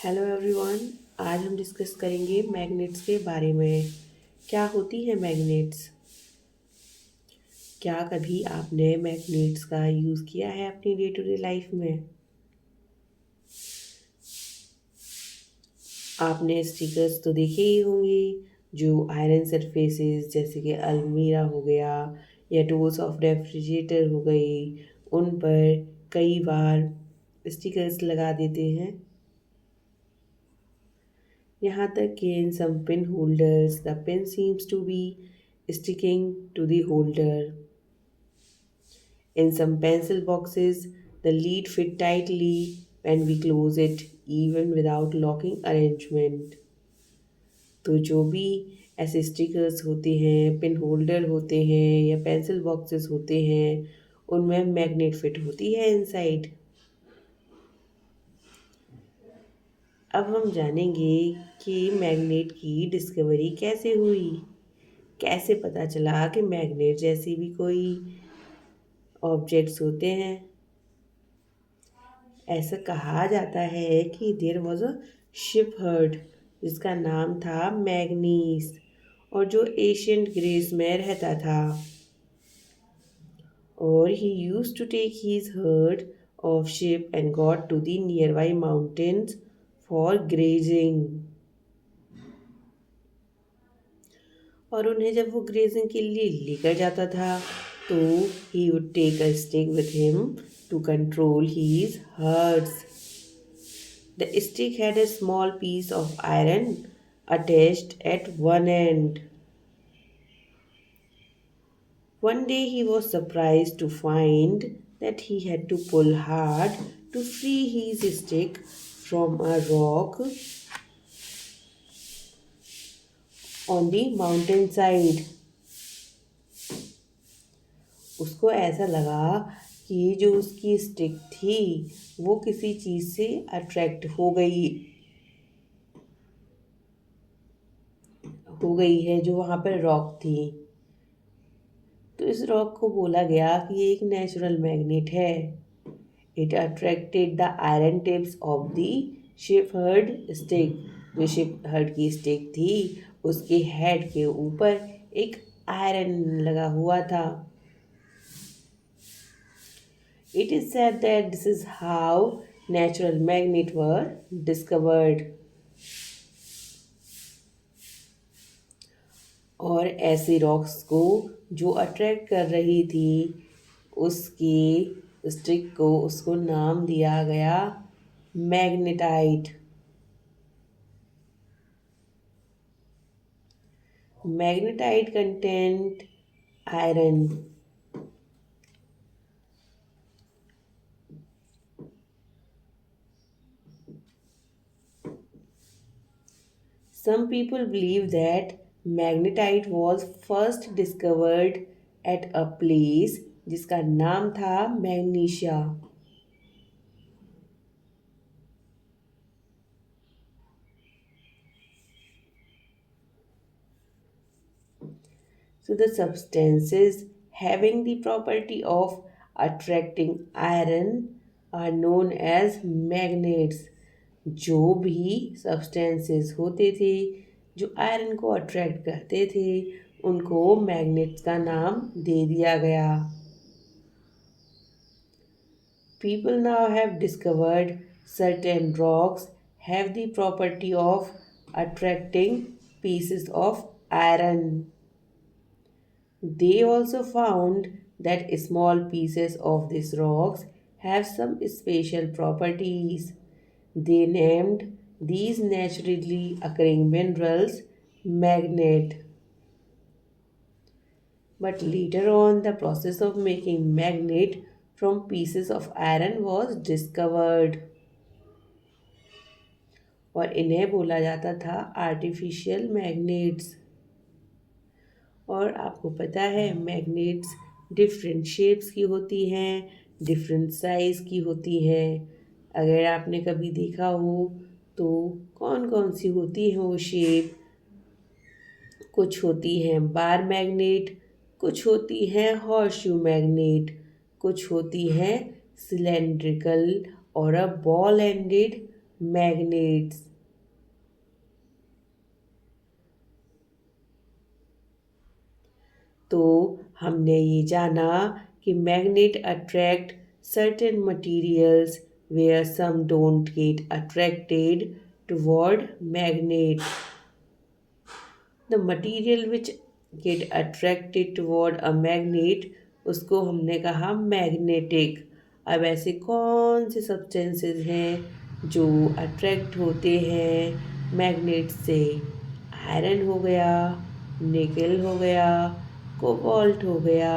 Hello everyone. आज हम discuss करेंगे मैग्नेट्स के बारे में। क्या होती है मैग्नेट्स? क्या कभी आपने मैग्नेट्स का यूज़ किया है अपनी डे टू डे लाइफ में? आपने स्टिकर्स तो देखे ही होंगे जो आयरन सरफेसेस जैसे कि अलमीरा हो गया या डोर्स ऑफ रेफ्रिजरेटर हो गई, उन पर कई बार स्टिकर्स लगा देते हैं। यहाँ तक कि in some pin holders the pin seems to be sticking to the holder. In some pencil boxes the lid fit tightly when we close it even without locking arrangement. तो जो भी ऐसे स्टिकर्स होते हैं, पिन होल्डर होते हैं या pencil boxes होते हैं, उनमें मैग्नेट फिट होती है इनसाइड। अब हम जानेंगे कि मैग्नेट की डिस्कवरी कैसे हुई। कैसे पता चला कि मैग्नेट जैसी भी कोई ऑब्जेक्ट्स होते हैं। ऐसा कहा जाता है कि there was a sheep herd जिसका नाम था मैग्नीस, और जो एशियंट ग्रीस में रहता था, और he used to take his herd of sheep and got to the nearby mountains for grazing. और उन्हें जब वो ग्रेजिंग के लिए लेकर जाता था तो he would take a stick with him to control his herds. The stick had a small piece of iron attached at one end. One day he was surprised to find that he had to pull hard to free his stick from a rock on the mountain side. उसको ऐसा लगा कि जो उसकी stick थी वो किसी चीज़ से अट्रैक्ट हो गई है जो वहाँ पर रॉक थी। तो इस रॉक को बोला गया कि ये एक नेचुरल मैग्नेट है। It attracted the iron tips of the shepherd stick. जो शिपहर्ड की स्टिक थी उसके हेड के ऊपर एक आयरन लगा हुआ था। It is said that this is how natural magnets were discovered. और ऐसे रॉक्स को जो अट्रैक्ट कर रही थी उसकी स्टिक को उसको नाम दिया गया magnetite. Magnetite content iron. Some people believe that magnetite was first discovered at a place जिसका नाम था magnesia. So the substances having the property of attracting iron are known as magnets. जो भी substances होते थे जो आयरन को attract करते थे उनको मैग्नेट्स का नाम दे दिया गया। People now have discovered certain rocks have the property of attracting pieces of iron. They also found that small pieces of these rocks have some special properties. They named these naturally occurring minerals magnet. But later on, the process of making magnet from pieces of iron was discovered. और इन्हें बोला जाता था artificial magnets. और आपको पता है magnets different shapes की होती हैं, डिफरेंट साइज़ की होती हैं। अगर आपने कभी देखा हो तो कौन कौन सी होती हैं वो शेप? कुछ होती हैं बार मैग्नेट, कुछ होती हैं हॉर्सशू मैग्नेट, कुछ होती हैं सिलेंड्रिकल और अ बॉल एंडेड मैग्नेट्स। तो हमने ये जाना कि magnet attract certain materials where some don't get attracted toward magnet. The material which get attracted toward a magnet, उसको हमने कहा मैग्नेटिक। अब ऐसे कौन से सब्सटेंसेस हैं जो अट्रैक्ट होते हैं मैग्नेट से? आयरन हो गया, निकल हो गया, कोबाल्ट हो गया।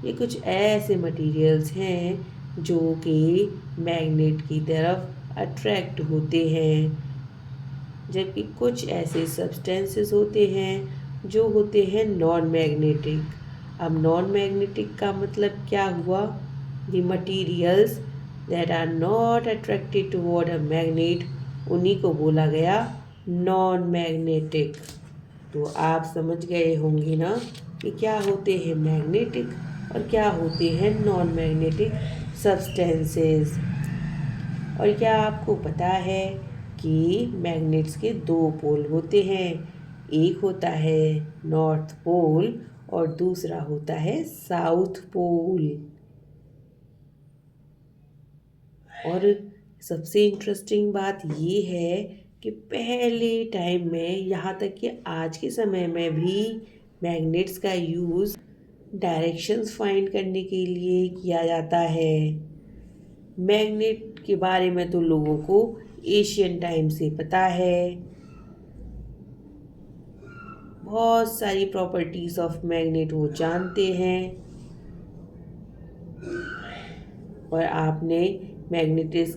ये कुछ ऐसे मटेरियल्स हैं जो कि मैग्नेट की तरफ अट्रैक्ट होते हैं, जबकि कुछ ऐसे सब्सटेंसेस होते हैं जो होते हैं नॉन मैग्नेटिक। अब नॉन मैग्नेटिक का मतलब क्या हुआ? The materials that are not attracted toward a magnet, उन्हीं को बोला गया नॉन मैग्नेटिक। तो आप समझ गए होंगे ना कि क्या होते हैं मैग्नेटिक और क्या होते हैं नॉन मैग्नेटिक सब्सटेंसेस। और क्या आपको पता है कि मैग्नेट्स के दो पोल होते हैं? एक होता है नॉर्थ पोल और दूसरा होता है साउथ पोल। और सबसे इंटरेस्टिंग बात ये है कि पहले टाइम में, यहाँ तक कि आज के समय में भी, मैग्नेट्स का यूज़ डायरेक्शंस फाइंड करने के लिए किया जाता है। मैग्नेट के बारे में तो लोगों को एशियन टाइम से पता है। बहुत सारी प्रॉपर्टीज ऑफ मैग्नेट वो जानते हैं। और आपने मैग्नेटिस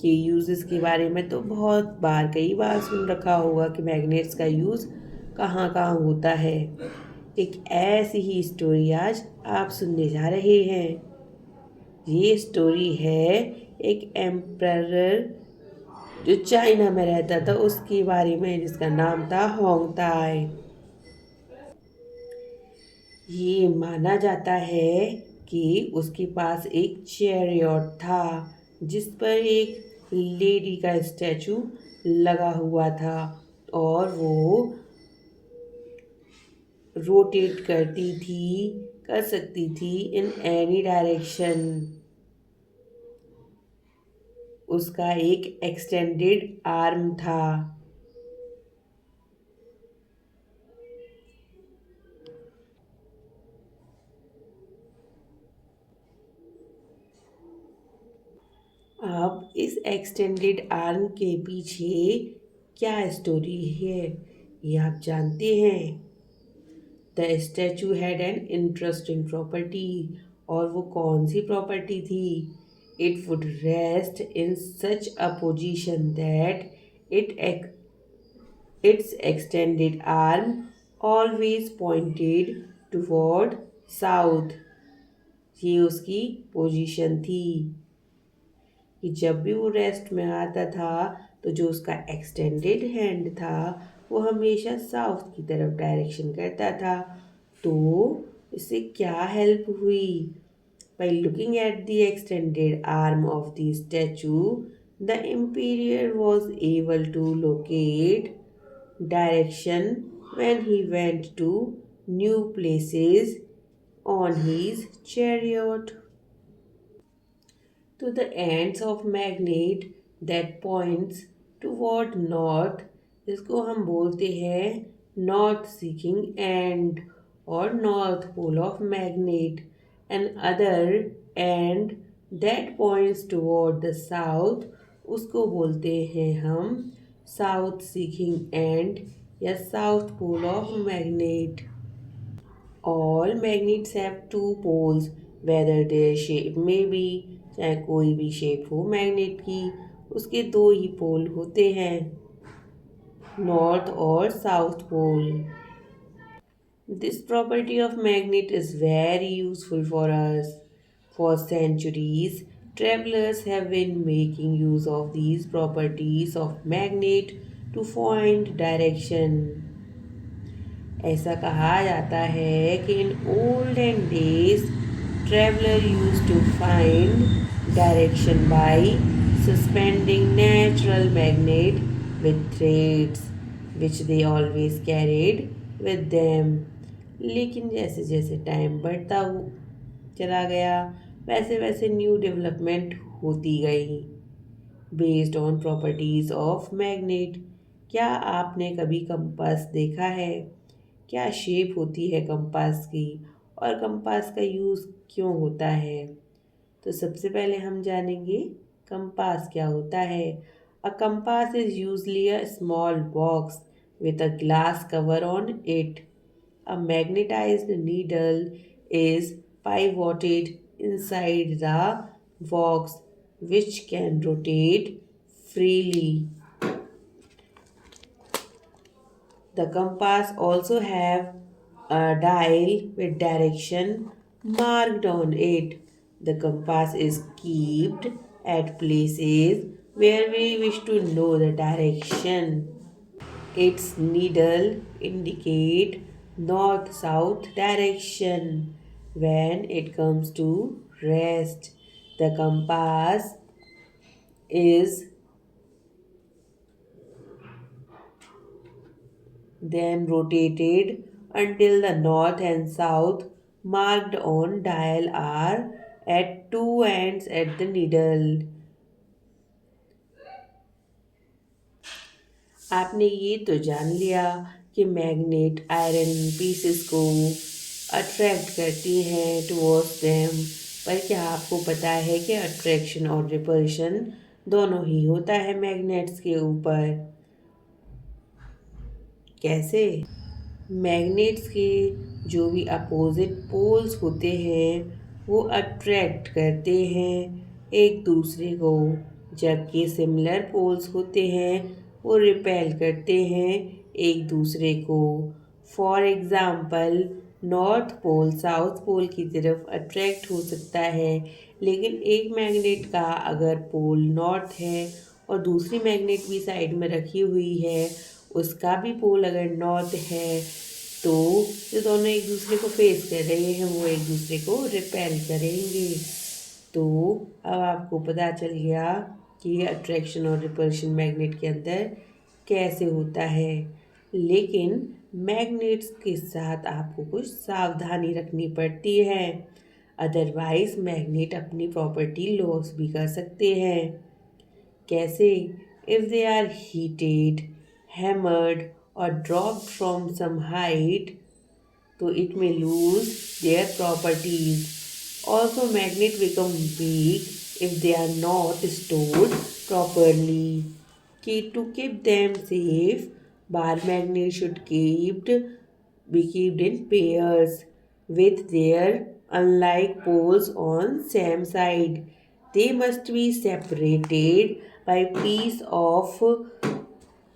के यूजेस के बारे में तो बहुत बार, कई बार सुन रखा होगा कि मैग्नेट्स का यूज़ कहाँ कहाँ होता है। एक ऐसी ही स्टोरी आज आप सुनने जा रहे हैं। ये स्टोरी है एक एम्परर जो चाइना में रहता था उसके बारे में, जिसका नाम था होंगताई। ये माना जाता है कि उसके पास एक चैरियट था जिस पर एक लेडी का स्टैचू लगा हुआ था और वो रोटेट कर सकती थी इन एनी डायरेक्शन। उसका एक एक्सटेंडेड आर्म था। अब इस एक्सटेंडेड आर्म के पीछे क्या स्टोरी है ये आप जानते हैं? The statue had an interesting property. और वो कौन सी प्रॉपर्टी थी? It would rest in such a position that it its extended arm always pointed toward south। ये उसकी पोजीशन थी कि जब भी वो रेस्ट में आता था तो जो उसका एक्सटेंडेड हैंड था वो हमेशा साउथ की तरफ डायरेक्शन करता था। तो इससे क्या हेल्प हुई? By looking at the extended arm of the statue, the emperor was able to locate direction when he went to new places on his chariot। To the ends of magnet that points toward north, इसको हम बोलते हैं north seeking end और north pole of magnet. End other end that points toward the south, उसको बोलते हैं हम south seeking end या south pole of magnet. All magnets have two poles, whether their shape may be, चाहे कोई भी shape हो मैग्नेट की, उसके दो ही पोल होते हैं, नॉर्थ और south pole. This property of magnet is very useful for us. For centuries travelers have been making use of these properties of magnet to find direction। ऐसा कहा जाता है कि in olden days traveller used to find direction by suspending natural magnet with threads which they always carried with them. लेकिन जैसे जैसे time बढ़ता चला गया वैसे वैसे न्यू डेवलपमेंट होती गई based on properties of magnet. क्या आपने कभी कंपास देखा है? क्या शेप होती है कंपास की और कंपास का यूज़ क्यों होता है? तो सबसे पहले हम जानेंगे कंपास क्या होता है। A compass is usually a small box with a glass cover on it. A magnetized needle is pivoted inside the box, which can rotate freely. The compass also have a dial with direction marked on it. The compass is kept at places where we wish to know the direction. Its needle indicate north-south direction. When it comes to rest, the compass is then rotated until the north and south marked on dial are at two ends at the needle. आपने ये तो जान लिया कि magnet iron pieces को attract करती हैं towards them, पर क्या आपको पता है कि अट्रैक्शन और रिपल्शन दोनों ही होता है मैग्नेट्स के ऊपर? कैसे? मैग्नेट्स के जो भी अपोजिट पोल्स होते हैं वो अट्रैक्ट करते हैं एक दूसरे को, जबकि सिमिलर पोल्स होते हैं वो रिपेल करते हैं एक दूसरे को। For example north pole south pole की तरफ अट्रैक्ट हो सकता है, लेकिन एक मैग्नेट का अगर पोल नॉर्थ है और दूसरी मैग्नेट भी साइड में रखी हुई है उसका भी पोल अगर नॉर्थ है तो जो दोनों एक दूसरे को फेस कर रहे हैं वो एक दूसरे को रिपेल करेंगे। तो अब आपको पता चल गया कि अट्रैक्शन और रिपल्शन मैग्नेट के अंदर कैसे होता है। लेकिन मैग्नेट्स के साथ आपको कुछ सावधानी रखनी पड़ती है, अदरवाइज मैग्नेट अपनी प्रॉपर्टी लॉस भी कर सकते हैं। कैसे? If they are heated, hammered और ड्रॉप्ड फ्रॉम सम हाइट तो it may lose their properties. Also, magnet become weak if they are not stored properly. To keep them safe, bar magnets should be kept in pairs with their unlike poles on same side. They must be separated by piece of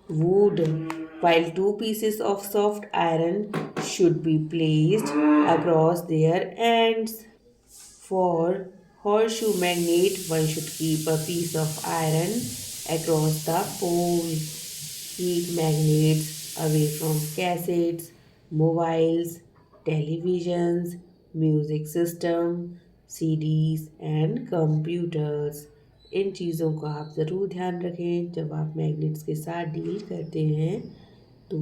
wood, while two pieces of soft iron should be placed across their ends. For horseshoe magnet, one should keep a piece of iron across the pole. Keep magnets away from cassettes, mobiles, televisions, music system, CDs and computers. इन चीज़ों का आप ज़रूर ध्यान रखें जब आप magnets के साथ डील करते हैं तो